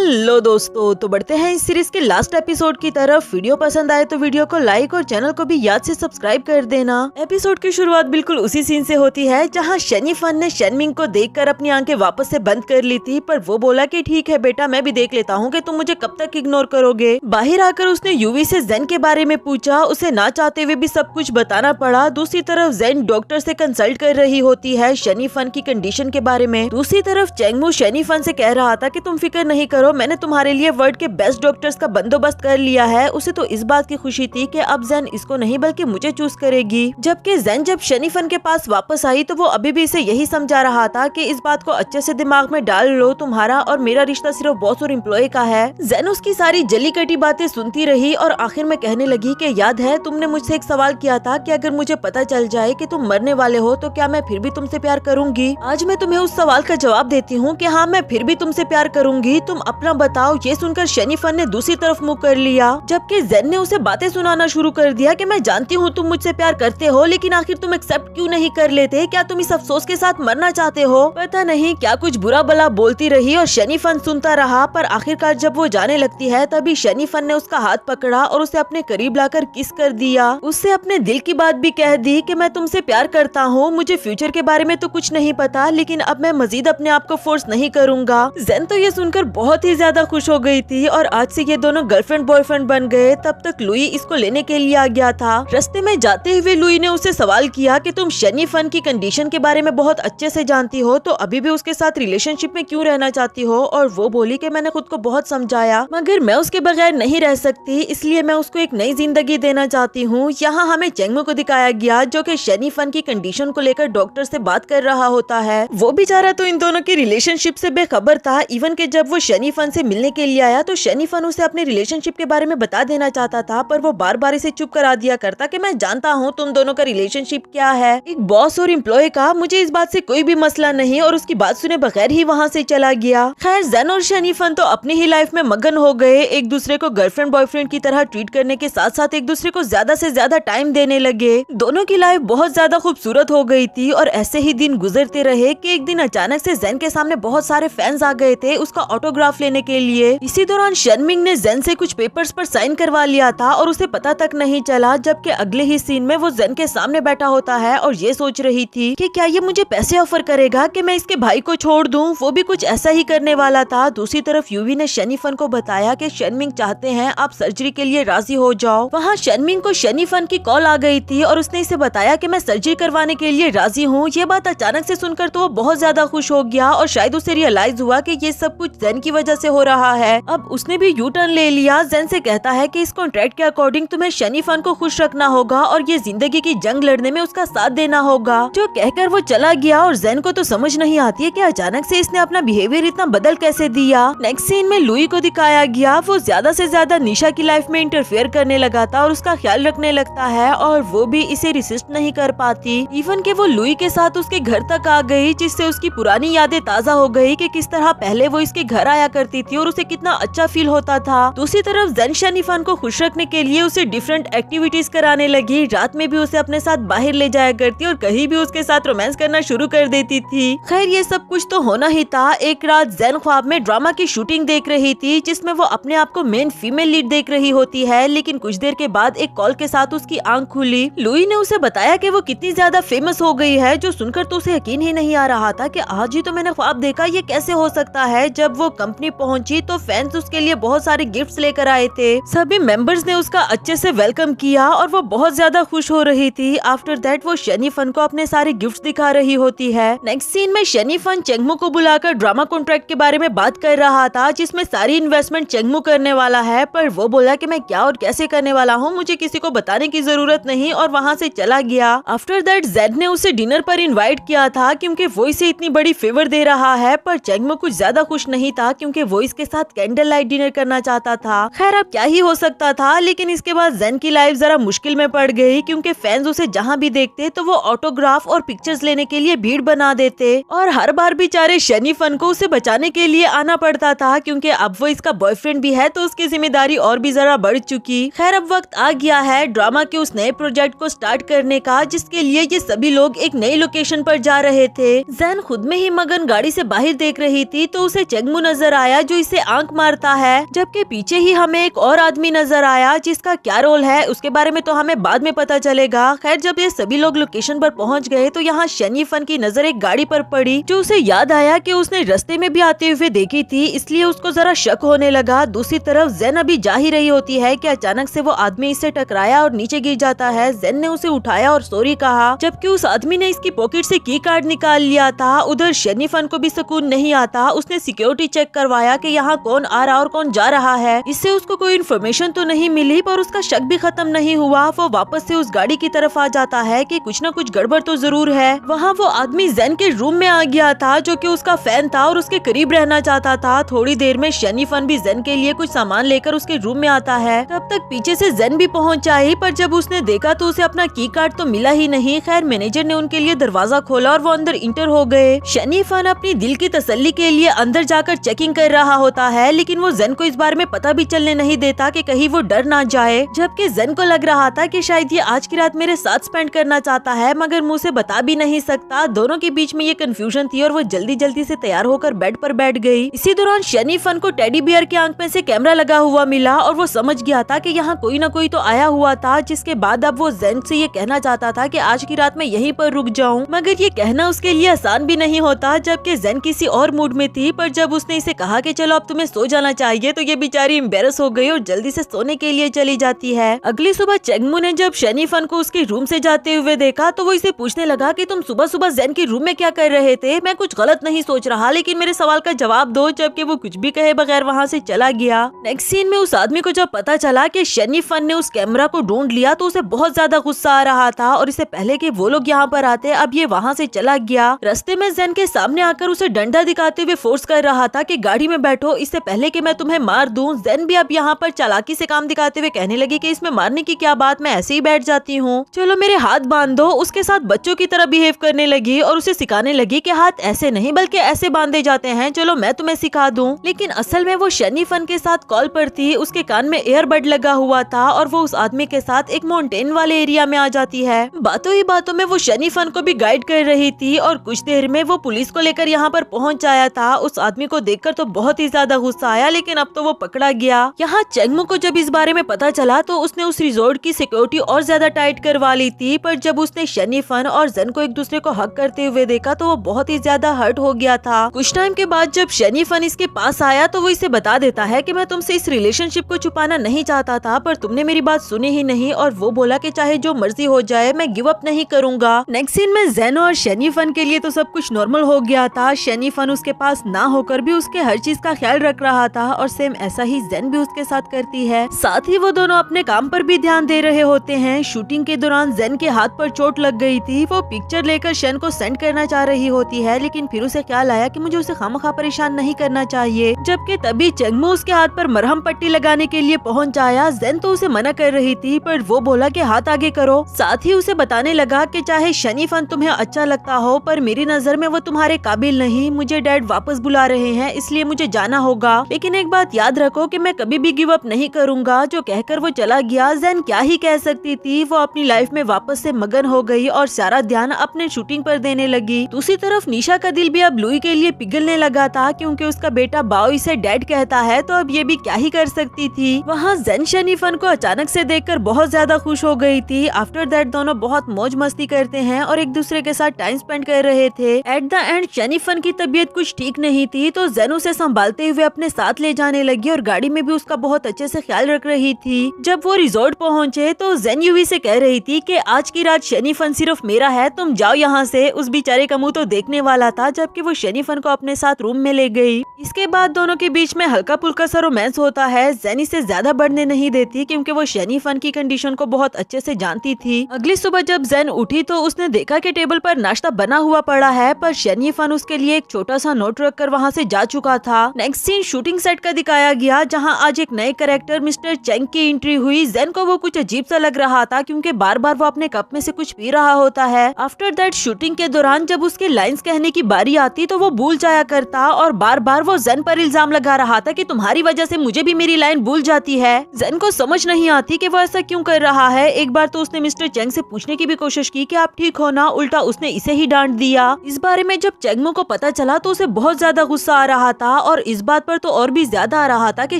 Hello दोस्तों, तो बढ़ते हैं इस सीरीज के लास्ट एपिसोड की तरफ। वीडियो पसंद आए तो वीडियो को लाइक और चैनल को भी याद से सब्सक्राइब कर देना। एपिसोड की शुरुआत बिल्कुल उसी सीन से होती है जहां शनी फन ने शेनमिंग को देखकर अपनी आंखें वापस से बंद कर ली थी, पर वो बोला कि ठीक है बेटा, मैं भी देख लेता हूँ कि तुम मुझे कब तक इग्नोर करोगे। बाहर आकर उसने यूवी से जेन के बारे में पूछा। उसे ना चाहते हुए भी सब कुछ बताना पड़ा। दूसरी तरफ जेन डॉक्टर से कंसल्ट कर रही होती है शनी फन की कंडीशन के बारे में। दूसरी तरफ चेंगमू शनी फन से कह रहा था कि तुम फिक्र नहीं करो, मैंने तुम्हारे लिए वर्ल्ड के बेस्ट डॉक्टर्स का बंदोबस्त कर लिया है। उसे तो इस बात की खुशी थी कि अब जेन इसको नहीं बल्कि मुझे चूज करेगी। जबकि जेन जब शनी फन के पास वापस आई तो वो अभी भी इसे यही समझा रहा था कि इस बात को अच्छे से दिमाग में डाल लो, तुम्हारा और मेरा रिश्ता सिर्फ बॉस और एम्प्लॉय का है। जेन उसकी सारी जली कटी बातें सुनती रही और आखिर में कहने लगी कि याद है तुमने मुझसे एक सवाल किया था कि अगर मुझे पता चल जाए कि तुम मरने वाले हो तो क्या मैं फिर भी तुमसे प्यार करूंगी। आज मैं तुम्हें उस सवाल का जवाब देती हूँ कि हाँ, मैं फिर भी तुमसे प्यार करूंगी। तुम अपना बताओ। ये सुनकर शनी फन ने दूसरी तरफ मुंह कर लिया, जबकि जेन ने उसे बातें सुनाना शुरू कर दिया कि मैं जानती हूँ तुम मुझसे प्यार करते हो, लेकिन आखिर तुम एक्सेप्ट क्यों नहीं कर लेते? क्या तुम इस अफसोस के साथ मरना चाहते हो? पता नहीं क्या कुछ बुरा भला बोलती रही और शनी फन सुनता रहा, पर आखिरकार जब वो जाने लगती है तभी शनी फन ने उसका हाथ पकड़ा और उसे अपने करीब लाकर किस कर दिया। उससे अपने दिल की बात भी कह दी कि मैं तुमसे प्यार करता हूँ, मुझे फ्यूचर के बारे में तो कुछ नहीं पता, लेकिन अब मैं मजीद अपने आप को फोर्स नहीं करूँगा। जेन तो ये सुनकर बहुत ही ज्यादा खुश हो गई थी और आज से ये दोनों गर्लफ्रेंड बॉयफ्रेंड बन गए। तब तक लुई इसको लेने के लिए आ गया था। रास्ते में जाते हुए लुई ने उसे सवाल किया कि तुम शनी फन की कंडीशन के बारे में बहुत अच्छे से जानती हो, तो अभी भी उसके साथ रिलेशनशिप में क्यों रहना चाहती हो? और वो बोली कि मैंने खुद को बहुत समझाया, मगर मैं उसके बगैर नहीं रह सकती, इसलिए मैं उसको एक नई जिंदगी देना चाहती हूँ। यहाँ हमें चेंगमू को दिखाया गया जो कि शनी फन की कंडीशन को लेकर डॉक्टर से बात कर रहा होता है। वो बेचारा तो इन दोनों की रिलेशनशिप से बेखबर था। इवन के जब वो शनी फन से मिलने के लिए आया तो शनी फन उसे अपने रिलेशनशिप के बारे में बता देना चाहता था, पर वो बार बार इसे चुप करा दिया करता कि मैं जानता हूँ तुम दोनों का रिलेशनशिप क्या है, एक बॉस और एम्प्लॉय का, मुझे इस बात से कोई भी मसला नहीं। और उसकी बात सुने बगैर ही वहाँ से चला गया। खैर जेन और शनी फन तो अपनी ही लाइफ में मगन हो गए। एक दूसरे को गर्लफ्रेंड बॉयफ्रेंड की तरह ट्रीट करने के साथ साथ एक दूसरे को ज्यादा से ज्यादा टाइम देने लगे। दोनों की लाइफ बहुत ज्यादा खूबसूरत हो गई थी और ऐसे ही दिन गुजरते रहे कि एक दिन अचानक से जेन के सामने बहुत सारे फैंस आ गए थे उसका ऑटोग्राफ लेने के लिए। इसी दौरान शेनमिंग ने जेन से कुछ पेपर्स पर साइन करवा लिया था और उसे पता तक नहीं चला, जबकि अगले ही सीन में वो जेन के सामने बैठा होता है और ये सोच रही थी कि क्या ये मुझे पैसे ऑफर करेगा कि मैं इसके भाई को छोड़ दूं। वो भी कुछ ऐसा ही करने वाला था। दूसरी तरफ यूवी ने शनी फन को बताया कि शेनमिंग चाहते हैं आप सर्जरी के लिए राजी हो जाओ। वहाँ शेनमिंग को शनी फन की कॉल आ गई थी और उसने इसे बताया कि मैं सर्जरी करवाने के लिए राजी हूँ। ये बात अचानक से सुनकर तो वो बहुत ज्यादा खुश हो गया और शायद उसे रियलाइज हुआ कि ये सब कुछ जेन की वजह से हो रहा है। अब उसने भी यू टर्न ले लिया। जेन से कहता है कि इस कॉन्ट्रैक्ट के अकॉर्डिंग तुम्हें शनी फन को खुश रखना होगा और ये जिंदगी की जंग लड़ने में उसका साथ देना होगा। जो कहकर वो चला गया और जेन को तो समझ नहीं आती है कि अचानक से इसने अपना बिहेवियर इतना बदल कैसे दिया। नेक्स्ट सीन में लुई को दिखाया गया। वो ज्यादा से ज्यादा निशा की लाइफ में इंटरफेयर करने लगा था और उसका ख्याल रखने लगता है और वो भी इसे रेसिस्ट नहीं कर पाती। इवन के वो लुई के साथ उसके घर तक आ गई, जिससे उसकी पुरानी यादें ताजा हो गई कि किस तरह पहले वो इसके घर आया करती थी और उसे कितना अच्छा फील होता था। दूसरी तरफ जेन शनी फन को खुश रखने के लिए उसे डिफरेंट एक्टिविटीज कराने लगी। रात में भी उसे अपने साथ बाहर ले जाया करती और कहीं भी उसके साथ रोमांस करना शुरू कर देती थी। खैर ये सब कुछ तो होना ही था। एक रात जेन ख्वाब में ड्रामा की शूटिंग देख रही थी जिसमें वो अपने आप को मेन फीमेल लीड देख रही होती है, लेकिन कुछ देर के बाद एक कॉल के साथ उसकी आंख खुली। लुई ने उसे बताया कि वो कितनी ज्यादा फेमस हो गई है, जो सुनकर तो उसे यकीन ही नहीं आ रहा था कि आज ही तो मैंने ख्वाब देखा, ये कैसे हो सकता है। जब वो कंपनी पहुंची तो फैंस उसके लिए बहुत सारे गिफ्ट्स लेकर आए थे। सभी मेंबर्स ने उसका अच्छे से वेलकम किया और वो बहुत ज्यादा खुश हो रही थी। आफ्टर दैट वो शनी फन को अपने सारे गिफ्ट्स दिखा रही होती है। नेक्स्ट सीन में शनी फन चेंगमू को बुलाकर ड्रामा कॉन्ट्रैक्ट के बारे में बात कर रहा था, जिसमें सारी इन्वेस्टमेंट चेंगमू करने वाला है, पर वो बोला कि मैं क्या और कैसे करने वाला हूँ, मुझे किसी को बताने की जरूरत नहीं, और वहाँ से चला गया। आफ्टर दैट जेड ने उसे डिनर पर इनवाइट किया था क्योंकि वो इसे इतनी बड़ी फेवर दे रहा है, पर चेंगमू कुछ ज्यादा खुश नहीं था क्योंकि वो इसके साथ कैंडल लाइट डिनर करना चाहता था। खैर अब क्या ही हो सकता था, लेकिन इसके बाद जेन की लाइफ जरा मुश्किल में पड़ गई क्योंकि फैंस उसे जहाँ भी देखते तो वो ऑटोग्राफ और पिक्चर्स लेने के लिए भीड़ बना देते और हर बार बेचारे शनी फन को उसे बचाने के लिए आना पड़ता था क्योंकि अब वो इसका बॉयफ्रेंड भी है तो उसकी जिम्मेदारी और भी जरा बढ़ चुकी। खैर अब वक्त आ गया है ड्रामा के उस नए प्रोजेक्ट को स्टार्ट करने का, जिसके लिए ये सभी लोग एक नई लोकेशन पर जा रहे थे। जेन खुद में ही मगन गाड़ी से बाहर देख रही थी तो उसे चेंगमू नजर आया आया जो इसे आंख मारता है, जबकि पीछे ही हमें एक और आदमी नजर आया जिसका क्या रोल है उसके बारे में तो हमें बाद में पता चलेगा। खैर जब ये सभी लोग लोकेशन पर पहुंच गए तो यहाँ शनी फन की नजर एक गाड़ी पर पड़ी जो उसे याद आया कि उसने रास्ते में भी आते हुए देखी थी, इसलिए उसको जरा शक होने लगा। दूसरी तरफ जेन अभी जा ही रही होती है कि अचानक से वो आदमी इससे टकराया और नीचे गिर जाता है। जेन ने उसे उठाया और सॉरी कहा, जबकि उस आदमी ने इसकी पॉकेट से की कार्ड निकाल लिया था। उधर शनी फन को भी सुकून नहीं आता। उसने सिक्योरिटी चेक करवाया कि यहाँ कौन आ रहा और कौन जा रहा है। इससे उसको कोई इन्फॉर्मेशन तो नहीं मिली पर उसका शक भी खत्म नहीं हुआ। वो वापस से उस गाड़ी की तरफ आ जाता है कि कुछ न कुछ गड़बड़ तो जरूर है। वहाँ वो आदमी जेन के रूम में आ गया था जो कि उसका फैन था और उसके करीब रहना चाहता था। थोड़ी देर में शनी फन भी जेन के लिए कुछ सामान लेकर उसके रूम में आता है। तब तक पीछे से जेन भी पहुँच आई, पर जब उसने देखा तो उसे अपना की कार्ड तो मिला ही नहीं। खैर मैनेजर ने उनके लिए दरवाजा खोला और वो अंदर इंटर हो गए। शनी फन अपनी दिल की तसल्ली के लिए अंदर जाकर चेकिंग कर रहा होता है, लेकिन वो जेन को इस बारे में पता भी चलने नहीं देता कि कहीं वो डर ना जाए। जबकि जेन को लग रहा था कि शायद ये आज की रात मेरे साथ स्पेंड करना चाहता है मगर मुँह से बता भी नहीं सकता। दोनों के बीच में ये कंफ्यूजन थी और वो जल्दी जल्दी से तैयार होकर बेड पर बैठ गई। इसी दौरान शनी फन को टेडी बियर की आंख में से कैमरा लगा हुआ मिला और वो समझ गया था कि यहाँ कोई न कोई तो आया हुआ था, जिसके बाद अब वो जेन से ये कहना चाहता था कि आज की रात मैं यहीं पर रुक जाऊं। मगर ये कहना उसके लिए आसान भी नहीं होता, जबकि जेन किसी और मूड में थी। पर जब उसने इसे कहा कि चलो अब तुम्हें सो जाना चाहिए तो ये बेचारी एम्बेरस हो गई और जल्दी से सोने के लिए चली जाती है। अगली सुबह चेंगमू ने जब शनी फन को उसके रूम से जाते हुए देखा तो वो इसे पूछने लगा कि तुम सुबह सुबह जेन के रूम में क्या कर रहे थे? मैं कुछ गलत नहीं सोच रहा, लेकिन मेरे सवाल का जवाब दो। जबकि वो कुछ भी कहे बगैर वहाँ से चला गया। नेक्स्ट सीन में उस आदमी को जब पता चला कि शनी फन ने उस कैमरा को ढूंढ लिया तो उसे बहुत ज्यादा गुस्सा आ रहा था और इससे पहले कि वो लोग यहाँ पर आते अब ये वहाँ से चला गया। रास्ते में जेन के सामने आकर उसे डंडा दिखाते हुए फोर्स कर रहा था कि गाड़ी में बैठो, इससे पहले कि मैं तुम्हें मार दूं। जेन भी अब यहाँ पर चालाकी से काम दिखाते हुए कहने लगी कि इसमें मारने की क्या बात, मैं ऐसे ही बैठ जाती हूँ, चलो मेरे हाथ बांध दो। उसके साथ बच्चों की तरह बिहेव करने लगी और उसे सिखाने लगी कि हाथ ऐसे नहीं बल्कि ऐसे बांधे जाते हैं, चलो मैं तुम्हें सिखा दूं। लेकिन असल में वो शनी फन के साथ कॉल पर थी। उसके कान में ईयरबड लगा हुआ था और वो उस आदमी के साथ एक माउंटेन वाले एरिया में आ जाती है। बातों ही बातों में वो शनी फन को भी गाइड कर रही थी और कुछ देर में वो पुलिस को लेकर यहाँ पर पहुँच आया था। उस आदमी को देखकर तो बहुत ही ज्यादा गुस्सा आया, लेकिन अब तो वो पकड़ा गया। यहाँ चेंगमू को जब इस बारे में पता चला तो उसने उस रिजॉर्ट की सिक्योरिटी और ज्यादा टाइट करवा ली थी। पर जब उसने शनी फन और जेन को एक दूसरे को हक करते हुए देखा तो वो बहुत ही ज्यादा हर्ट हो गया था। कुछ टाइम के बाद जब शनी फन इसके पास आया तो वो इसे बता देता है कि मैं तुमसे इस रिलेशनशिप को छुपाना नहीं चाहता था, पर तुमने मेरी बात सुनी ही नहीं और वो बोला कि चाहे जो मर्जी हो जाए मैं गिव अप नहीं करूंगा। नेक्स्ट सीन में जेन और शनी फन के लिए तो सब कुछ नॉर्मल हो गया था। शनी फन उसके पास ना होकर भी उसके हर चीज का ख्याल रख रहा था और सेम ऐसा ही जेन भी उसके साथ करती है। साथ ही वो दोनों अपने काम पर भी ध्यान दे रहे होते हैं। शूटिंग के दौरान जेन के हाथ पर चोट लग गई थी। वो पिक्चर लेकर शन को सेंड करना चाह रही होती है, लेकिन फिर उसे ख्याल आया कि मुझे उसे खामखा परेशान नहीं करना चाहिए। जबकि तभी चेंगमू उसके हाथ पर मरहम पट्टी लगाने के लिए पहुंच आया। जेन तो उसे मना कर रही थी पर वो बोला कि हाथ आगे करो। साथ ही उसे बताने लगा कि चाहे शनी फन तुम्हें अच्छा लगता हो पर मेरी नजर में वो तुम्हारे काबिल नहीं। मुझे डैड वापस बुला रहे हैं इसलिए मुझे जाना होगा, लेकिन एक बात याद रखो कि मैं कभी भी गिव अप नहीं करूंगा। जो कहकर वो चला गया। जेन क्या ही कह सकती थी, वो अपनी लाइफ में वापस से मगन हो गई और सारा ध्यान अपने शूटिंग पर देने लगी। दूसरी तरफ निशा का दिल भी अब लुई के लिए पिघलने लगा था क्योंकि उसका बेटा बाओ इसे डैड कहता है, तो अब ये भी क्या ही कर सकती थी। वहाँ जेन शनी फन को अचानक से देखकर बहुत ज्यादा खुश हो गई थी। आफ्टर दैट दोनों बहुत मौज मस्ती करते हैं और एक दूसरे के साथ टाइम स्पेंड कर रहे थे। एट द एंड शनी फन की तबीयत कुछ ठीक नहीं थी तो जेन उसे संभालते हुए अपने साथ ले जाने लगी और गाड़ी में भी उसका बहुत अच्छे से ख्याल रख रही थी। जब वो रिजॉर्ट पहुँचे तो जेन यूवी से कह रही थी कि आज की रात शनी फन सिर्फ मेरा है, तुम जाओ यहाँ से। उस बेचारे का मुंह तो देखने वाला था, जबकि वो शनी फन को अपने साथ रूम में ले गई। इसके बाद दोनों के बीच में हल्का फुल्का सा रोमांस होता है। जेन इसे ज्यादा बढ़ने नहीं देती क्योंकि वो शनी फन की कंडीशन को बहुत अच्छे से जानती थी। अगली सुबह जब जेन उठी तो उसने देखा कि टेबल पर नाश्ता बना हुआ पड़ा है, पर शनी फन उसके लिए एक छोटा सा नोट रख कर वहाँ से जा चुका था। नेक्स्ट सीन शूटिंग सेट का दिखाया गया जहाँ आज एक नए कैरेक्टर मिस्टर चेंग की एंट्री हुई। जेन को वो कुछ अजीब सा लग रहा था क्योंकि बार बार वो अपने कप में से कुछ पी रहा होता है। आफ्टर दैट शूटिंग के दौरान जब उसके लाइंस कहने की बारी आती तो वो भूल जाया करता और बार बार वो जेन पर इल्जाम लगा रहा था कि तुम्हारी वजह से मुझे भी मेरी लाइन भूल जाती है। जेन को समझ नहीं आती कि वो ऐसा क्यों कर रहा है। एक बार तो उसने मिस्टर चेंग से पूछने की भी कोशिश की कि आप ठीक हो ना, उल्टा उसने इसे ही डांट दिया। इस बारे में जब चेंगमू को पता चला तो उसे बहुत ज्यादा गुस्सा आ रहा था था और इस बात पर तो और भी ज्यादा आ रहा था कि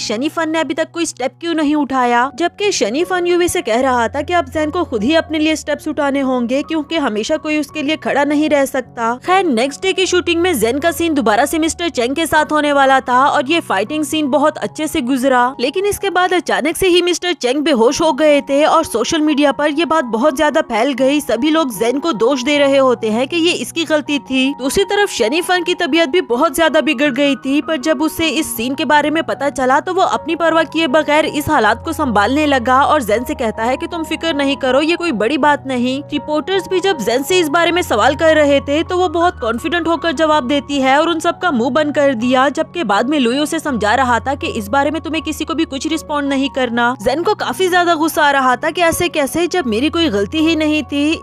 शनि फन ने अभी तक कोई स्टेप क्यों नहीं उठाया, जबकि शनि फन यूवी से कह रहा था कि अब ज़ेन को खुद ही अपने लिए स्टेप्स उठाने होंगे क्योंकि हमेशा कोई उसके लिए खड़ा नहीं रह सकता। खैर नेक्स्ट डे की शूटिंग में ज़ेन का सीन दोबारा से मिस्टर चेंग के साथ होने वाला था और ये फाइटिंग सीन बहुत अच्छे से गुजरा, लेकिन इसके बाद अचानक से ही मिस्टर चेंग बेहोश हो गए थे और सोशल मीडिया पर ये बात बहुत ज्यादा फैल गई। सभी लोग ज़ेन को दोष दे रहे होते हैं कि ये इसकी गलती थी। दूसरी तरफ शनि फन की तबीयत भी बहुत ज्यादा बिगड़ गई थी, पर जब उसे इस सीन के बारे में पता चला तो वो अपनी परवाह किए बगैर इस हालात को संभालने लगा और ज़ेन से कहता है कि तुम फिक्र नहीं करो, ये कोई बड़ी बात नहीं। रिपोर्टर्स भी जब ज़ेन से इस बारे में सवाल कर रहे थे तो वो बहुत कॉन्फिडेंट होकर जवाब देती है और उन सबका मुंह बंद कर दिया, जबकि बाद में लुई उसे समझा रहा था कि इस बारे में तुम्हें किसी को भी कुछ रिस्पॉन्ड नहीं करना। ज़ेन को काफी ज्यादा गुस्सा आ रहा था कि ऐसे कैसे, जब मेरी कोई गलती ही नहीं थी।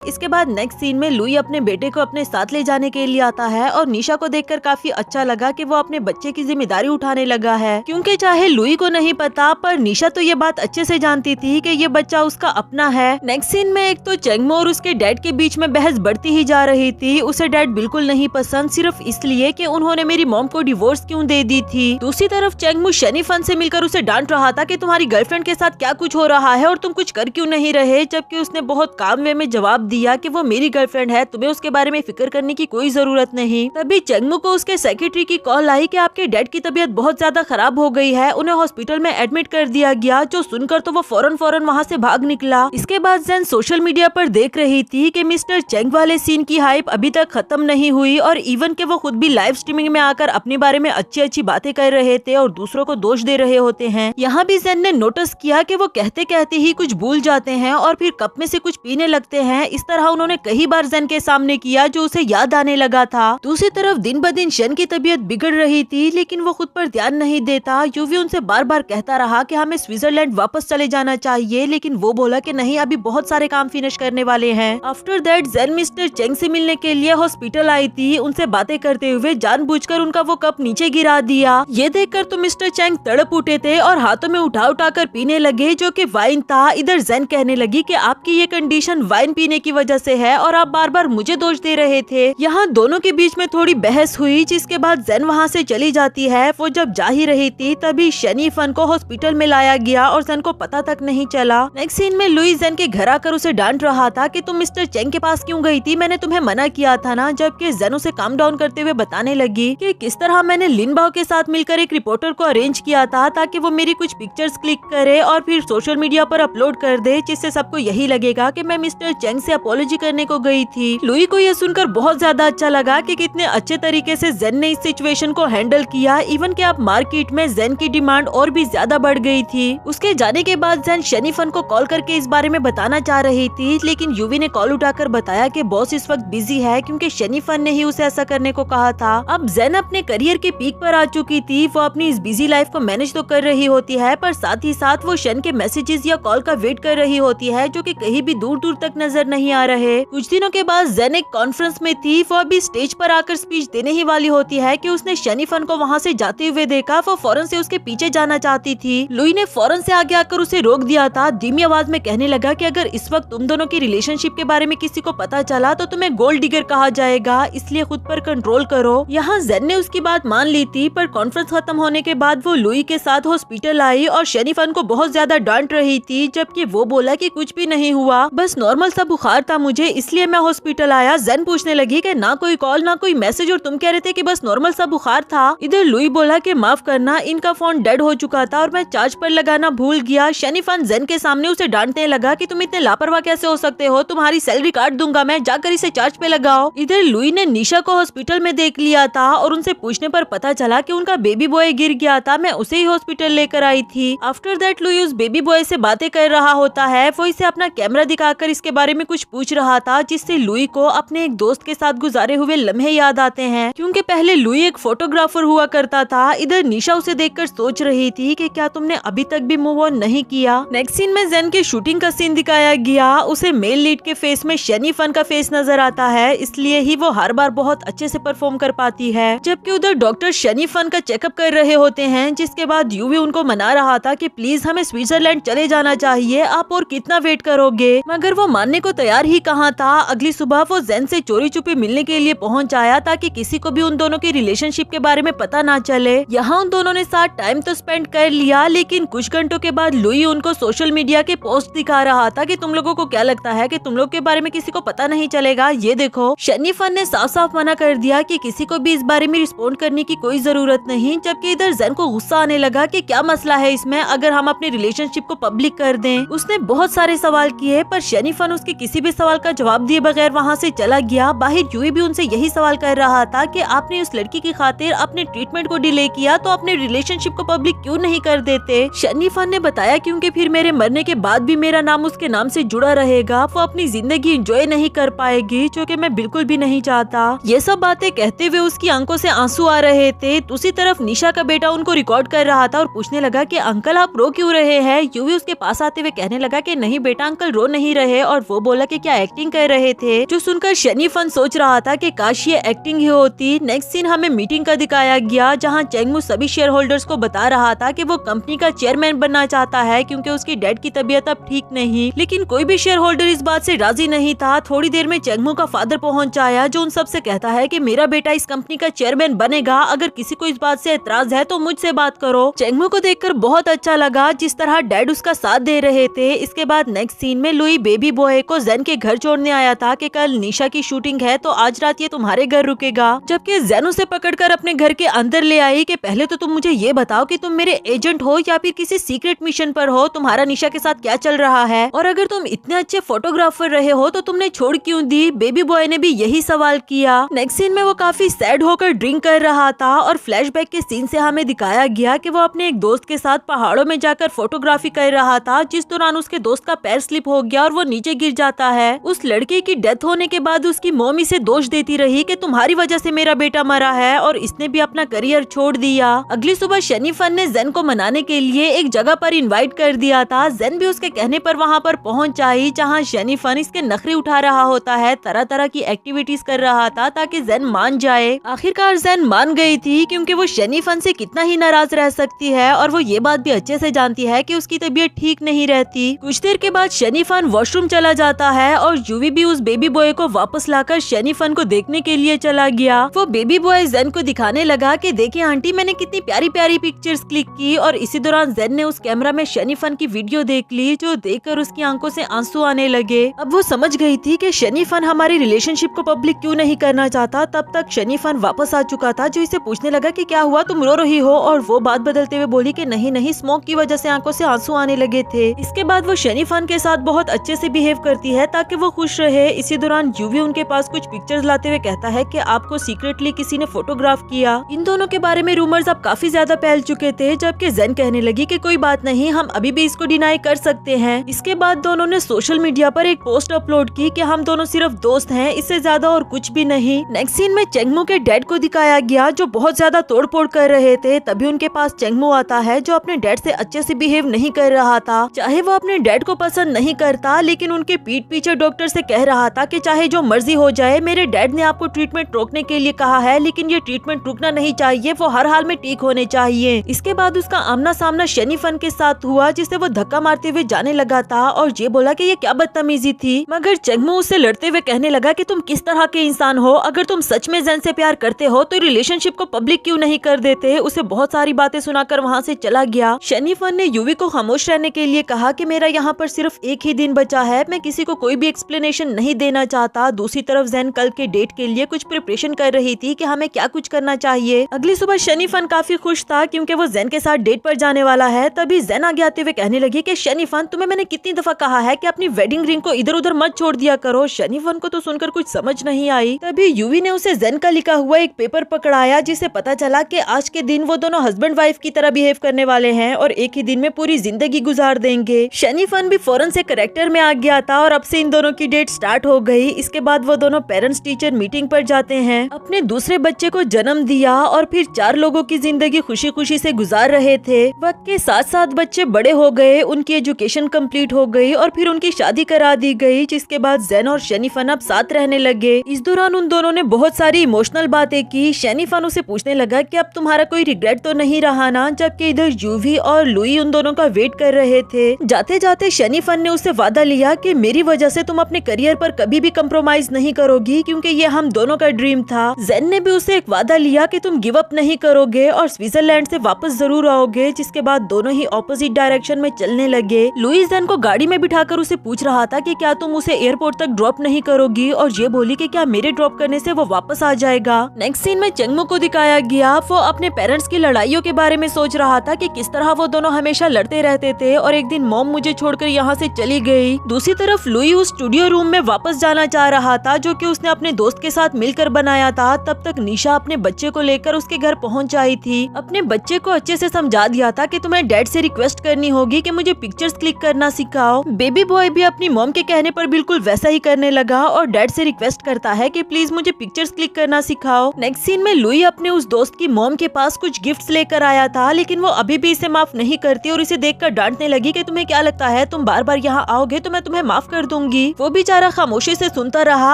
इसके बाद नेक्स्ट सीन में लुई अपने बेटे को अपने साथ ले जाने के लिए आता है और निशा को देखकर काफी अच्छा लगा कि वो अपने बच्चे की जिम्मेदारी उठाने लगा है, क्योंकि चाहे लुई को नहीं पता पर निशा तो ये बात अच्छे से जानती थी कि ये बच्चा उसका अपना है। नेक्स्ट सीन में एक तो चेंगमो और उसके डैड के बीच में बहस बढ़ती ही जा रही थी। उसे डैड बिल्कुल नहीं पसंद, सिर्फ इसलिए कि उन्होंने मेरी मॉम को डिवोर्स क्यों दे दी थी। दूसरी तरफ चेंगमो शनि फन से मिलकर उसे डांट रहा था कि तुम्हारी गर्लफ्रेंड के साथ क्या कुछ हो रहा है और तुम कुछ कर क्यों नहीं रहे, जबकि उसने बहुत काम वे में जवाब दिया कि वो मेरी गर्लफ्रेंड है, तुम्हें उसके बारे में फिक्र करने की कोई जरूरत नहीं। तभी चेंगमो को उसके सेक्रेटरी की कॉल आई कि आपके डैड की तबीयत बहुत ज्यादा खराब हो गई है, उन्हें हॉस्पिटल में एडमिट कर दिया गया। जो सुनकर तो वो फौरन वहाँ से भाग निकला। इसके बाद ज़ेन सोशल मीडिया पर देख रही थी कि मिस्टर चेंग वाले सीन की हाइप अभी तक खत्म नहीं हुई और इवन के वो खुद भी लाइव स्ट्रीमिंग में आकर अपने बारे में अच्छी बातें कर रहे थे और दूसरों को दोष दे रहे होते हैं। यहाँ भी ज़ेन ने नोटिस किया कि वो कहते कहते ही कुछ भूल जाते हैं और फिर कप में से कुछ पीने लगते हैं। इस तरह उन्होंने कई बार ज़ेन के सामने किया जो उसे याद आने लगा था। दूसरी तरफ दिन ब दिन शन की तबीयत बिगड़ रही थी, लेकिन वो खुद पर ध्यान नहीं देता। यूवी उनसे बार बार कहता रहा कि हमें स्विट्जरलैंड वापस चले जाना चाहिए, लेकिन वो बोला कि नहीं, अभी बहुत सारे काम फिनिश करने वाले हैं। After that Zen mister Cheng से मिलने के लिए हॉस्पिटल आई थी। उनसे बातें करते हुए जानबूझकर उनका वो कप नीचे गिरा दिया। ये देखकर तो मिस्टर चेंग तड़प उठे थे और हाथों में उठा कर पीने लगे, जो कि वाइन था। इधर ज़ेन कहने लगी कि आपकी ये कंडीशन वाइन पीने की वजह से है और आप बार बार मुझे दोष दे रहे थे। यहाँ दोनों के बीच में थोड़ी बहस हुई, जिसके बाद ज़ेन वहाँ से चली जाती है। वो जब जा ही रही थी तभी शनि फन को हॉस्पिटल में लाया गया और ज़ेन को पता तक नहीं चला। नेक्स्ट सीन में लुई ज़ेन के घर आकर उसे डांट रहा था कि तुम मिस्टर चेंग के पास क्यों गई थी, मैंने तुम्हें मना किया था ना। जबकि ज़ेन उसे काम डाउन करते हुए बताने लगी कि किस तरह मैंने लिन बाओ के साथ मिलकर एक रिपोर्टर को अरेंज किया था ताकि वो मेरी कुछ पिक्चर्स क्लिक करे और फिर सोशल मीडिया पर अपलोड कर दे, जिससे सबको यही लगेगा कि मैं मिस्टर चेंग से अपॉलॉजी करने को गई थी। लुई को यह सुनकर बहुत ज्यादा अच्छा लगा कि कितने अच्छे तरीके से ज़ेन ने इस सिचुएशन को हैंडल किया। इवन कि अब मार्केट में ज़ेन की डिमांड और भी ज्यादा बढ़ गई थी। उसके जाने के बाद ज़ेन शनि फन को कॉल करके इस बारे में बताना चाह रही थी, लेकिन यूवी ने कॉल उठाकर बताया कि बॉस इस वक्त बिजी है क्योंकि शनि फन ने ही उसे ऐसा करने को कहा था। अब ज़ेन अपने करियर के पीक पर आ चुकी थी। वो अपनी इस बिजी लाइफ को मैनेज तो कर रही होती है, पर साथ ही साथ वो शन के मैसेजेस या कॉल का वेट कर रही होती है, जो कि कहीं भी दूर दूर तक नजर नहीं आ रहे। कुछ दिनों के बाद ज़ेन एक कॉन्फ्रेंस में थी। वो अभी स्टेज पर आकर स्पीच देने ही वाली होती है कि उसने शनि फन को वहाँ से जाते हुए देखा। वो फौरन से उसके पीछे जाना चाहती थी। लुई ने फौरन से आगे आकर उसे रोक दिया था। धीमी आवाज में कहने लगा कि अगर इस वक्त तुम दोनों की रिलेशनशिप के बारे में किसी को पता चला तो तुम्हें गोल्ड डिगर कहा जाएगा, इसलिए खुद पर कंट्रोल करो। यहाँ ज़ेन ने उसकी बात मान ली थी, पर कॉन्फ्रेंस खत्म होने के बाद वो लुई के साथ हॉस्पिटल आई और शनि फन को बहुत ज्यादा डांट रही थी, जबकि वो बोला कि कुछ भी नहीं हुआ, बस नॉर्मल सा बुखार था मुझे, इसलिए मैं हॉस्पिटल आया। ज़ेन पूछने लगी कि ना कोई कॉल ना कोई मैसेज और तुम कह रहे थे कि बस नॉर्मल सा बुखार था। इधर लुई बोला कि माफ करना, इनका फोन डेड हो चुका था और मैं चार्ज पर लगाना भूल गया। शनि फन ज़ेन के सामने उसे डांटने लगा कि तुम इतने लापरवाह कैसे हो सकते हो, तुम्हारी सैलरी काट दूंगा मैं, जाकर इसे चार्ज पे लगाओ। इधर लुई ने निशा को हॉस्पिटल में देख लिया था और उनसे पूछने पर पता चला कि उनका बेबी बॉय गिर गया था, मैं उसे ही हॉस्पिटल लेकर आई थी। आफ्टर दैट लुई उस बेबी बॉय से बातें कर रहा होता है। वो इसे अपना कैमरा दिखाकर इसके बारे में कुछ पूछ रहा था, जिससे लुई को अपने एक दोस्त के साथ गुजारे हुए लम्हे याद आते हैं, क्योंकि पहले लुई एक फोटोग्राफर हुआ करता था। इधर निशा उसे देखकर सोच रही थी कि क्या तुमने अभी तक भी मूव ऑन नहीं किया। नेक्स्ट सीन में ज़ेन के शूटिंग का सीन दिखाया गया। उसे मेल लीड के फेस में शनि फन का फेस नजर आता है, इसलिए ही वो हर बार बहुत अच्छे से परफॉर्म कर पाती है। जबकि उधर डॉक्टर शनि फन का चेकअप कर रहे होते हैं, जिसके बाद यूवी उनको मना रहा था कि प्लीज हमें स्विट्जरलैंड चले जाना चाहिए, आप और कितना वेट करोगे। मगर वो मानने को तैयार तैयार ही कहाँ था। अगली सुबह वो जेन से चोरी छुपे मिलने के लिए पहुँच आया ताकि किसी को भी उन दोनों के रिलेशनशिप के बारे में पता ना चले। यहाँ उन दोनों ने साथ टाइम तो स्पेंड कर लिया, लेकिन कुछ घंटों के बाद लुई उनको सोशल मीडिया के पोस्ट दिखा रहा था कि तुम लोगों को क्या लगता है कि तुम लोग के बारे में किसी को पता नहीं चलेगा, ये देखो। शनी फन ने साफ साफ मना कर दिया कि किसी को भी इस बारे में रिस्पॉन्ड करने की कोई जरूरत नहीं, जबकि इधर जेन को गुस्सा आने लगा कि क्या मसला है इसमें अगर हम अपने रिलेशनशिप को पब्लिक कर दें। उसने बहुत सारे सवाल किए पर शनी फन उसके किसी भी सवाल का जवाब दिए बगैर वहाँ से चला गया। बाहर यूई भी उनसे यही सवाल कर रहा था कि आपने उस लड़की की खातिर अपने ट्रीटमेंट को डिले किया तो अपने रिलेशनशिप को पब्लिक क्यों नहीं कर देते। शनी फन ने बताया क्योंकि फिर मेरे मरने के बाद भी मेरा नाम उसके नाम से जुड़ा रहेगा, वो अपनी जिंदगी एंजॉय नहीं कर पाएगी, जो कि मैं बिल्कुल भी नहीं चाहता। ये सब बातें कहते हुए उसकी आंखों से आंसू आ रहे थे। दूसरी तरफ निशा का बेटा उनको रिकॉर्ड कर रहा था और पूछने लगा कि अंकल आप रो क्यों रहे हैं। यूवी उसके पास आते हुए कहने लगा कि नहीं बेटा अंकल रो नहीं रहे, और वो बोला कि क्या एक्टिंग कर रहे थे, जो सुनकर शनी फन सोच रहा था कि काश ये एक्टिंग ही होती। नेक्स्ट सीन हमें मीटिंग का दिखाया गया जहाँ चेंगमू सभी शेयर होल्डर्स को बता रहा था कि वो कंपनी का चेयरमैन बनना चाहता है क्योंकि उसकी डैड की तबीयत अब ठीक नहीं, लेकिन कोई भी शेयर होल्डर इस बात से राजी नहीं था। थोड़ी देर में चेंगमू का फादर पहुंच आया जो उन सब से कहता है कि मेरा बेटा इस कंपनी का चेयरमैन बनेगा, अगर किसी को इस बात से एतराज है तो मुझसे बात करो। चेंगमू को देखकर बहुत अच्छा लगा जिस तरह डैड उसका साथ दे रहे थे। इसके बाद नेक्स्ट सीन में लुई बेबी बॉय को जेन के घर छोड़ने आया था कि कल निशा की शूटिंग है तो आज रात ये तुम्हारे घर रुकेगा, जबकि जेन उसे पकड़कर अपने घर के अंदर ले आई कि पहले तो तुम मुझे ये बताओ कि तुम मेरे एजेंट हो या फिर किसी सीक्रेट मिशन पर हो, तुम्हारा निशा के साथ क्या चल रहा है, और अगर तुम इतने अच्छे फोटोग्राफर रहे हो तो तुमने छोड़ क्यों दी। बेबी बॉय ने भी यही सवाल किया। नेक्स्ट सीन में वो काफी सैड होकर ड्रिंक कर रहा था और फ्लैशबैक के सीन से हमें दिखाया गया कि वो अपने एक दोस्त के साथ पहाड़ों में जाकर फोटोग्राफी कर रहा था, जिस दौरान उसके दोस्त का पैर स्लिप हो गया और वो नीचे गिर जाता है। उस लड़के की डेथ होने के बाद उसकी मॉम इसे दोष देती रही कि तुम्हारी वजह से मेरा बेटा मरा है, और इसने भी अपना करियर छोड़ दिया। अगली सुबह शनी फन ने जेन को मनाने के लिए एक जगह पर इनवाइट कर दिया था। जेन भी उसके कहने पर वहाँ पर पहुँच आई जहाँ शनी फन इसके नखरे उठा रहा होता है, तरह तरह की एक्टिविटीज कर रहा था ताकि जेन मान जाए। आखिरकार जेन मान गई थी क्योंकि वो शनी फन से कितना ही नाराज रह सकती है, और वो ये बात भी अच्छे से जानती है कि उसकी तबीयत ठीक नहीं रहती। कुछ देर के बाद शनी फन वॉशरूम चला जाता है और यूवी भी उस बेबी बॉय को वापस लाकर शनी फन को देखने के लिए चला गया। वो बेबी बॉय जेन को दिखाने लगा कि देखिए आंटी मैंने कितनी प्यारी प्यारी पिक्चर्स क्लिक की, और इसी दौरान जेन ने उस कैमरा में शनी फन की वीडियो देख ली जो देखकर उसकी आंखों से आंसू आने लगे। अब वो समझ गई थी कि शनी फन हमारी रिलेशनशिप को पब्लिक क्यों नहीं करना चाहता। तब तक शनी फन वापस आ चुका था जो इसे पूछने लगा कि क्या हुआ तुम रो रही हो, और वो बात बदलते हुए बोली कि नहीं नहीं स्मोक की वजह से आंखों से आंसू आने लगे थे। इसके बाद वो शनी फन के साथ बहुत अच्छे से बिहेव करती है ताकि वो खुश रहे। इसी दौरान यूवी उनके पास कुछ पिक्चर्स लाते हुए कहता है कि आपको सीक्रेटली किसी ने फोटोग्राफ किया। इन दोनों के बारे में रूमर्स अब काफी ज्यादा फैल चुके थे, जबकि जेन कहने लगी कि कोई बात नहीं हम अभी भी इसको डिनाई कर सकते हैं। इसके बाद दोनों ने सोशल मीडिया पर एक पोस्ट अपलोड की कि हम दोनों सिर्फ दोस्त हैं, इससे ज्यादा और कुछ भी नहीं। नेक्स्ट सीन में चेंगमू के डैड को दिखाया गया जो बहुत ज्यादा तोड़फोड़ कर रहे थे। तभी उनके पास चेंगमू आता है जो अपने डैड से अच्छे से बिहेव नहीं कर रहा था। चाहे वो अपने डैड को पसंद नहीं करता, लेकिन उनके पीठ पीछे डॉक्टर से कह रहा था कि चाहे जो मर्जी हो जाए मेरे डैड ने आपको ट्रीटमेंट रोकने के लिए कहा है, लेकिन ये ट्रीटमेंट रुकना नहीं चाहिए, वो हर हाल में ठीक होने चाहिए। इसके बाद उसका आमना सामना शनी फन के साथ हुआ जिसे वो धक्का मारते हुए जाने लगा था और ये बोला कि ये क्या बदतमीजी थी, मगर चेंगमू उससे लड़ते हुए कहने लगा कि तुम किस तरह के इंसान हो, अगर तुम सच में जेन से प्यार करते हो तो रिलेशनशिप को पब्लिक क्यों नहीं कर देते। उसे बहुत सारी बातें सुनाकर वहाँ से चला गया। शनी फन ने यूवी को खामोश रहने के लिए कहा कि मेरा यहाँ पर सिर्फ एक ही दिन बचा है, मैं किसी को कोई भी एक्सप्लेनेशन नहीं देना चाहता। दूसरी तरफ जेन कल के डेट के लिए कुछ प्रिपरेशन कर रही थी कि हमें क्या कुछ करना चाहिए। अगली सुबह शनी फन काफी खुश था क्योंकि वो जेन के साथ डेट पर जाने वाला है। तभी जेन आगे आते हुए कहने लगी कि शनी फन तुम्हें मैंने कितनी दफा कहा है कि अपनी वेडिंग रिंग को इधर उधर मत छोड़ दिया करो। शनी फन को तो सुनकर कुछ समझ नहीं आई। तभी यूवी ने उसे जेन का लिखा हुआ एक पेपर पकड़ाया जिसे पता चला कि आज के दिन वो दोनों हस्बैंड वाइफ की तरह बिहेव करने वाले हैं और एक ही दिन में पूरी जिंदगी गुजार देंगे। शनी फन भी फौरन से कैरेक्टर में आ गया था और अब से इन दोनों की डेट स्टार्ट हो गई। इसके बाद वो दोनों पेरेंट्स टीचर मीटिंग पर जाते हैं। अपने दूसरे बच्चे को जन्म दिया और फिर 4 लोगों की जिंदगी खुशी खुशी से गुजार रहे थे। वक्त के साथ साथ बच्चे बड़े हो गए, उनकी एजुकेशन कंप्लीट हो गई और फिर उनकी शादी करा दी गई, जिसके बाद जेन और शनी फन अब साथ रहने लगे। इस दौरान उन दोनों ने बहुत सारी इमोशनल बातें की। शनी फन उसे पूछने लगा कि अब तुम्हारा कोई रिग्रेट तो नहीं रहा ना, जबकि इधर यूवी और लुई उन दोनों का वेट कर रहे थे। जाते जाते शनी फन ने उससे वादा लिया कि मेरी वजह वजह से तुम अपने करियर पर कभी भी कम्प्रोमाइज नहीं करोगी, क्योंकि ये हम दोनों का ड्रीम था। जेन ने भी उससे एक वादा लिया कि तुम गिव अप नहीं करोगे और स्विट्जरलैंड से वापस जरूर आओगे, जिसके बाद दोनों ही ऑपोजिट डायरेक्शन में चलने लगे। लुई जेन को गाड़ी में बिठाकर उसे पूछ रहा था कि क्या तुम उसे एयरपोर्ट तक ड्रॉप नहीं करोगी, और ये बोली कि क्या मेरे ड्रॉप करने से वो वापस आ जाएगा। नेक्स्ट सीन में चेंगमो को दिखाया गया, वो अपने पेरेंट्स की लड़ाइयों के बारे में सोच रहा था कि किस तरह वो दोनों हमेशा लड़ते रहते थे और एक दिन मॉम मुझे छोड़कर यहाँ से चली गई। दूसरी तरफ लुई उस स्टूडियो रूम में वापस जाना चाह रहा था जो कि उसने अपने दोस्त के साथ मिलकर बनाया था। तब तक निशा अपने बच्चे को लेकर उसके घर पहुँच आई थी। अपने बच्चे को अच्छे से समझा दिया था कि तुम्हें डैड से रिक्वेस्ट करनी होगी कि मुझे पिक्चर्स क्लिक करना सिखाओ। बेबी बॉय भी अपनी मॉम के कहने पर बिल्कुल वैसा ही करने लगा और डैड से रिक्वेस्ट करता है कि प्लीज मुझे पिक्चर्स क्लिक करना सिखाओ। नेक्स्ट सीन में लुई अपने उस दोस्त की मॉम के पास कुछ गिफ्ट्स लेकर आया था, लेकिन वो अभी भी इसे माफ नहीं करती और इसे देखकर डांटने लगी कि तुम्हें क्या लगता है तुम बार बार यहाँ आओगे तो मैं तुम्हें माफ कर दूंगी। वो बेचारा खामोशी से सुनता रहा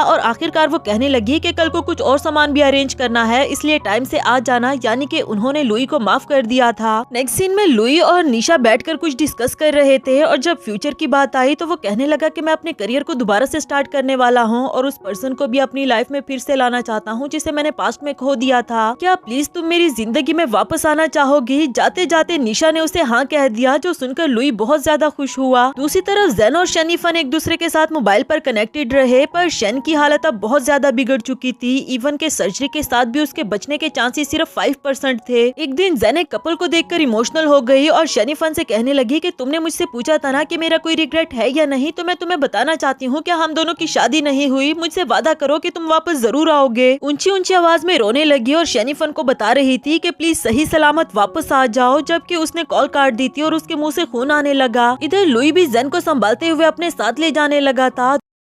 और आखिरकार वो कहने लगी कि कल को कुछ और सामान भी अरेंज करना है, इसलिए टाइम से आ जाना, यानी कि उन्होंने लुई को माफ कर दिया था। नेक्स्ट सीन में लुई और निशा बैठकर कुछ डिस्कस कर रहे थे और जब फ्यूचर की बात आई तो वो कहने लगा कि मैं अपने करियर को दोबारा से स्टार्ट करने वाला हूँ और उस पर्सन को भी अपनी लाइफ में फिर से लाना चाहता हूँ जिसे मैंने पास्ट में खो दिया था। क्या प्लीज तुम मेरी जिंदगी में वापस आना चाहोगी? जाते जाते निशा ने उसे हाँ कह दिया, जो सुनकर लुई बहुत ज्यादा खुश हुआ। दूसरी तरफ जेन और शनी फन एक दूसरे के साथ मोबाइल पर कनेक्टेड रहे, पर शन की हालत अब बहुत ज्यादा बिगड़ चुकी थी। इवन के सर्जरी के साथ भी उसके बचने के चांसेस सिर्फ 5% थे। एक दिन जेन एक कपल को देखकर इमोशनल हो गई और शनी फन से कहने लगी कि तुमने मुझसे पूछा था ना कि मेरा कोई रिग्रेट है या नहीं, तो मैं तुम्हें बताना चाहती हूँ कि हम दोनों की शादी नहीं हुई। मुझसे वादा करो कि तुम वापस जरूर आओगे। ऊंची ऊंची आवाज में रोने लगी और शनी फन को बता रही थी कि प्लीज सही सलामत वापस आ जाओ, जबकि उसने कॉल काट दी थी और उसके मुंह से खून आने लगा। इधर लुई भी जेन को संभालते हुए अपने साथ ले जाने लगा था।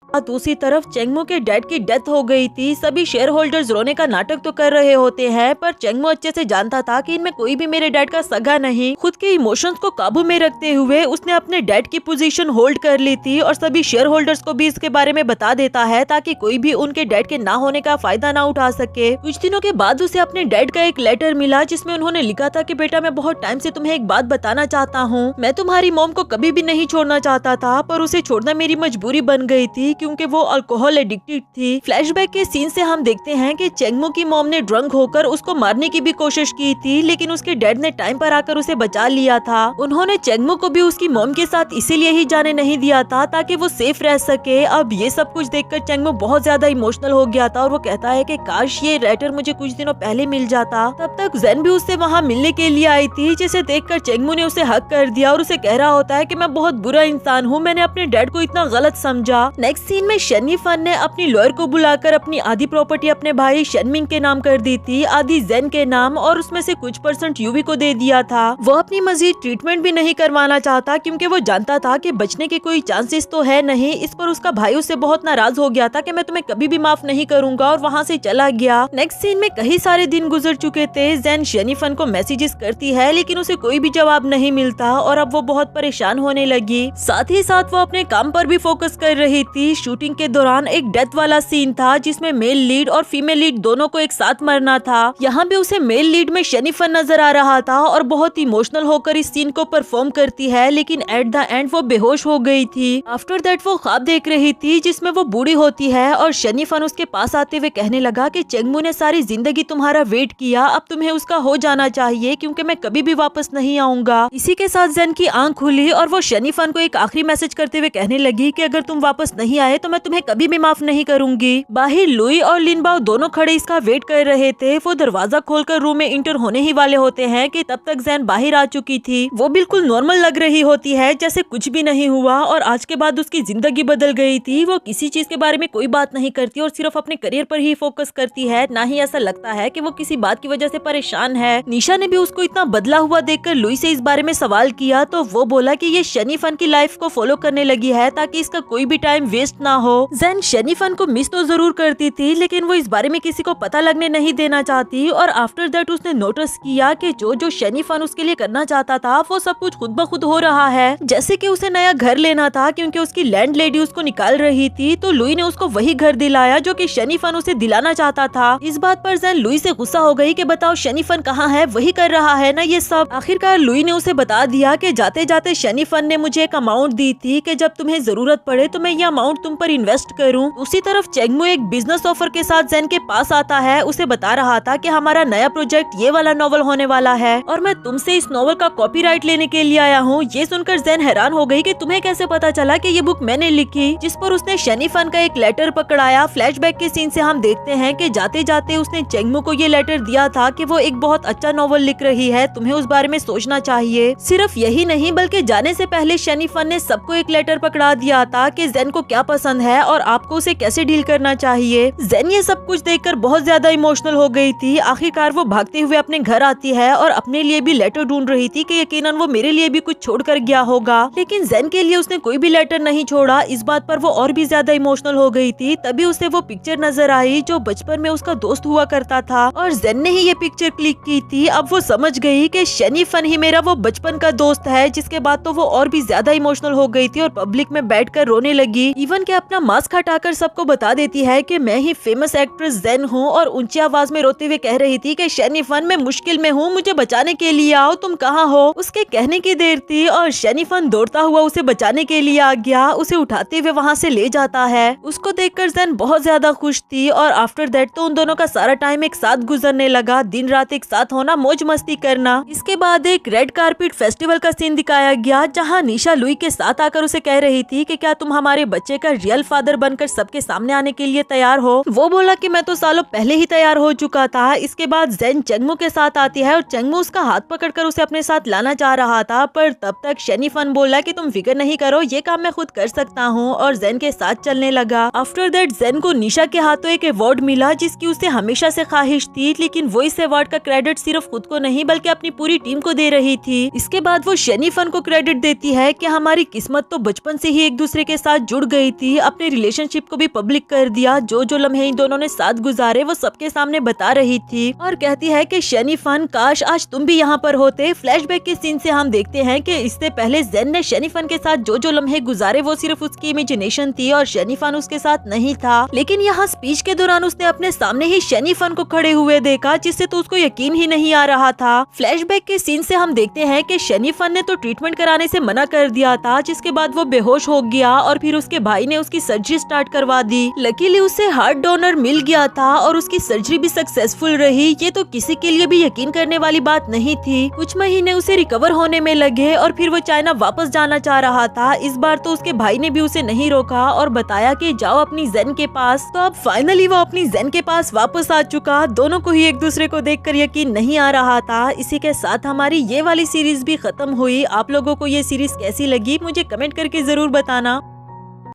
दूसरी तरफ चेंगमो के डैड की डेथ हो गई थी। सभी शेयर होल्डर्स रोने का नाटक तो कर रहे होते हैं, पर चेंगमो अच्छे से जानता था कि इनमें कोई भी मेरे डैड का सगा नहीं। खुद के इमोशंस को काबू में रखते हुए उसने अपने डैड की पोजीशन होल्ड कर ली थी और सभी शेयर होल्डर्स को भी इसके बारे में बता देता है ताकि कोई भी उनके डैड के ना होने का फायदा ना उठा सके। कुछ दिनों के बाद उसे अपने डैड का एक लेटर मिला जिसमें उन्होंने लिखा था कि बेटा, मैं बहुत टाइम से तुम्हें एक बात बताना चाहता हूँ। मैं तुम्हारी मॉम को कभी भी नहीं छोड़ना चाहता था, पर उसे छोड़ना मेरी मजबूरी बन गई थी क्योंकि वो अल्कोहल एडिक्टेड थी। फ्लैशबैक के सीन से हम देखते हैं कि चेंगमो की मॉम ने ड्रंक होकर उसको मारने की भी कोशिश की थी, लेकिन उसके डैड ने टाइम पर आकर उसे बचा लिया था। उन्होंने चेंगमो को भी उसकी मॉम के साथ इसीलिए ही जाने नहीं दिया था ताकि वो सेफ रह सके। अब ये सब कुछ देखकर चेंगमो बहुत ज्यादा इमोशनल हो गया था और वो कहता है कि काश ये लेटर मुझे कुछ दिनों पहले मिल जाता। तब तक जेन भी उससे वहाँ मिलने के लिए आई थी, जिसे देखकर चेंगमो ने उसे हक कर दिया और उसे कह रहा होता है कि मैं बहुत बुरा इंसान हूँ, मैंने अपने डैड को इतना गलत समझा। नेक्स्ट सीन में शनी फन ने अपनी लॉयर को बुलाकर अपनी आधी प्रॉपर्टी अपने भाई शनमिंग के नाम कर दी थी, आधी जेन के नाम, और उसमें से कुछ % यूवी को दे दिया था। वो अपनी मजीद ट्रीटमेंट भी नहीं करवाना चाहता क्योंकि वो जानता था कि बचने के कोई चांसेस तो है नहीं। इस पर उसका भाई उससे बहुत नाराज हो गया था कि मैं तुम्हें कभी भी माफ नहीं करूंगा, और वहाँ से चला गया। नेक्स्ट सीन में कई सारे दिन गुजर चुके थे। जेन शनी फन को मैसेजेस करती है लेकिन उसे कोई भी जवाब नहीं मिलता और अब वो बहुत परेशान होने लगी। साथ ही साथ वो अपने काम पर भी फोकस कर रही थी। शूटिंग के दौरान एक डेथ वाला सीन था जिसमें मेल लीड और फीमेल लीड दोनों को एक साथ मरना था। यहाँ पे उसे मेल लीड में शनी फन नजर आ रहा था और बहुत इमोशनल होकर इस सीन को परफॉर्म करती है, लेकिन एट द एंड वो बेहोश हो गई थी। आफ्टर दैट वो ख्वाब देख रही थी जिसमें वो बूढ़ी होती है और शनी फन उसके पास आते हुए कहने लगा कि चेंगमो ने सारी जिंदगी तुम्हारा वेट किया, अब तुम्हें उसका हो जाना चाहिए क्योंकि मैं कभी भी वापस नहीं आऊंगा। इसी के साथ जेन की आंख खुली और वो शनी फन को एक आखिरी मैसेज करते हुए कहने लगी कि अगर तुम वापस नहीं आए तो मैं तुम्हें कभी भी माफ नहीं करूंगी। बाहर लुई और लिनबाओ दोनों खड़े इसका वेट कर रहे थे। वो दरवाजा खोलकर रूम में इंटर होने ही वाले होते हैं कि तब तक जेन बाहर आ चुकी थी। वो बिल्कुल नॉर्मल लग रही होती है, जैसे कुछ भी नहीं हुआ, और आज के बाद उसकी जिंदगी बदल गई थी। वो किसी चीज के बारे में कोई बात नहीं करती और सिर्फ अपने करियर पर ही फोकस करती है। ना ही ऐसा लगता है कि वो किसी बात की वजह से परेशान है। निशा ने भी उसको इतना बदला हुआ देखकर लुई से इस बारे में सवाल किया तो वो बोला कि ये शनी फन की लाइफ को फॉलो करने लगी है ताकि इसका कोई भी टाइम वेस्ट ना हो। जेन शनिफन को मिस तो जरूर करती थी, लेकिन वो इस बारे में किसी को पता लगने नहीं देना चाहती। और आफ्टर दैट उसने नोटिस किया कि जो शनिफन उसके लिए करना चाहता था वो सब कुछ खुद ब खुद हो रहा है। जैसे कि उसे नया घर लेना था क्योंकि उसकी लैंड लेडी उसको निकाल रही थी, तो लुई ने उसको वही घर दिलाया जो कि शनिफन उसे दिलाना चाहता था। इस बात पर जेन लुई से गुस्सा हो गई कि बताओ शनिफन कहाँ है, वही कर रहा है ना ये सब। आखिरकार लुई ने उसे बता दिया कि जाते जाते शनिफन ने मुझे एक अमाउंट दी थी कि जब तुम्हें जरूरत पड़े तो मैं ये अमाउंट तुम पर इन्वेस्ट करूं। उसी तरफ चेंगमू एक बिजनेस ऑफर के साथ जेन के पास आता है। उसे बता रहा था कि हमारा नया प्रोजेक्ट ये वाला नॉवल होने वाला है और मैं तुमसे इस नॉवल का कॉपीराइट लेने के लिए आया हूँ। ये सुनकर जेन हैरान हो गई कि तुम्हें कैसे पता चला कि ये बुक मैंने लिखी, जिस पर उसने शनिफन का एक लेटर पकड़ाया। फ्लैशबैक के सीन से हम देखते हैं कि जाते जाते उसने चेंगमू को ये लेटर दिया था कि वो एक बहुत अच्छा नॉवल लिख रही है, तुम्हें उस बारे में सोचना चाहिए। सिर्फ यही नहीं बल्कि जाने से पहले शनिफन ने सबको एक लेटर पकड़ा दिया था कि जेन को क्या पसंद है और आपको उसे कैसे डील करना चाहिए। जेन ये सब कुछ देखकर बहुत ज्यादा इमोशनल हो गई थी। आखिरकार वो भागते हुए अपने घर आती है और अपने लिए भी लेटर ढूंढ रही थी कि यकीनन वो मेरे लिए भी कुछ छोड़ कर गया होगा, लेकिन जेन के लिए उसने कोई भी लेटर नहीं छोड़ा। इस बात पर वो और भी ज्यादा इमोशनल हो गई थी। तभी उसे वो पिक्चर नजर आई जो बचपन में उसका दोस्त हुआ करता था और जेन ने ही ये पिक्चर क्लिक की थी। अब वो समझ गई कि शनिफन ही मेरा वो बचपन का दोस्त है। जिसके बाद तो वो और भी ज्यादा इमोशनल हो गई थी और पब्लिक में बैठकर रोने लगी। इवन के अपना मास्क हटाकर सबको बता देती है कि मैं ही फेमस एक्ट्रेस जेन हूँ और ऊंची आवाज में रोते हुए कह रही थी कि शनिफन मैं मुश्किल में हूँ, मुझे बचाने के लिए आओ, तुम कहाँ हो। उसके कहने की देर थी और शनिफन दौड़ता हुआ उसे बचाने के लिए आ गया। उसे उठाते हुए वहाँ से ले जाता है। उसको देखकर जेन बहुत ज्यादा खुश थी और आफ्टर दैट तो उन दोनों का सारा टाइम एक साथ गुजरने लगा, दिन रात एक साथ होना, मौज मस्ती करना। इसके बाद एक रेड कारपेट फेस्टिवल का सीन दिखाया गया जहाँ निशा लुई के साथ आकर उसे कह रही थी कि क्या तुम हमारे बच्चे का रियल फादर बनकर सबके सामने आने के लिए तैयार हो। वो बोला कि मैं तो सालों पहले ही तैयार हो चुका था। इसके बाद जेन चेंगमू के साथ आती है और चेंगमू उसका हाथ पकड़कर उसे अपने साथ लाना चाह रहा था, पर तब तक शनिफन बोला कि तुम फिक्र नहीं करो, ये काम मैं खुद कर सकता हूँ और जेन के साथ चलने लगा। आफ्टर दैट जेन को निशा के हाथों एक अवार्ड मिला जिसकी उसे हमेशा से ख्वाहिश थी, लेकिन वो इस अवार्ड का क्रेडिट सिर्फ खुद को नहीं बल्कि अपनी पूरी टीम को दे रही थी। इसके बाद वो शनिफन को क्रेडिट देती है कि हमारी किस्मत तो बचपन से ही एक दूसरे के साथ जुड़ गई थी। अपने रिलेशनशिप को भी पब्लिक कर दिया। जो लम्हे इन दोनों ने साथ गुजारे वो सबके सामने बता रही थी और कहती है कि शनिफन काश आज तुम भी यहाँ पर होते। फ्लैशबैक के सीन से हम देखते हैं कि इससे पहले जेन ने शनिफन के साथ जो लम्हे गुजारे वो सिर्फ उसकी इमेजिनेशन थी और शनिफन उसके साथ नहीं था, लेकिन यहाँ स्पीच के दौरान उसने अपने सामने ही शनिफन को खड़े हुए देखा जिससे तो उसको यकीन ही नहीं आ रहा था। फ्लैशबैक के सीन से हम देखते हैं कि शनिफन ने तो ट्रीटमेंट कराने से मना कर दिया था, जिसके बाद वो बेहोश हो गया और फिर उसके भाई ने उसकी सर्जरी स्टार्ट करवा दी। लकीली उसे हार्ट डोनर मिल गया था और उसकी सर्जरी भी सक्सेसफुल रही। ये तो किसी के लिए भी यकीन करने वाली बात नहीं थी। कुछ महीने उसे रिकवर होने में लगे और फिर वो चाइना वापस जाना चाह रहा था। इस बार तो उसके भाई ने भी उसे नहीं रोका और बताया कि जाओ अपनी जेन के पास। तो अब फाइनली वो अपनी जेन के पास वापस आ चुका। दोनों को ही एक दूसरे को देखकर यकीन नहीं आ रहा था। इसी के साथ हमारी ये वाली सीरीज भी खत्म हुई। आप लोगों को ये सीरीज कैसी लगी मुझे कमेंट करके जरूर बताना।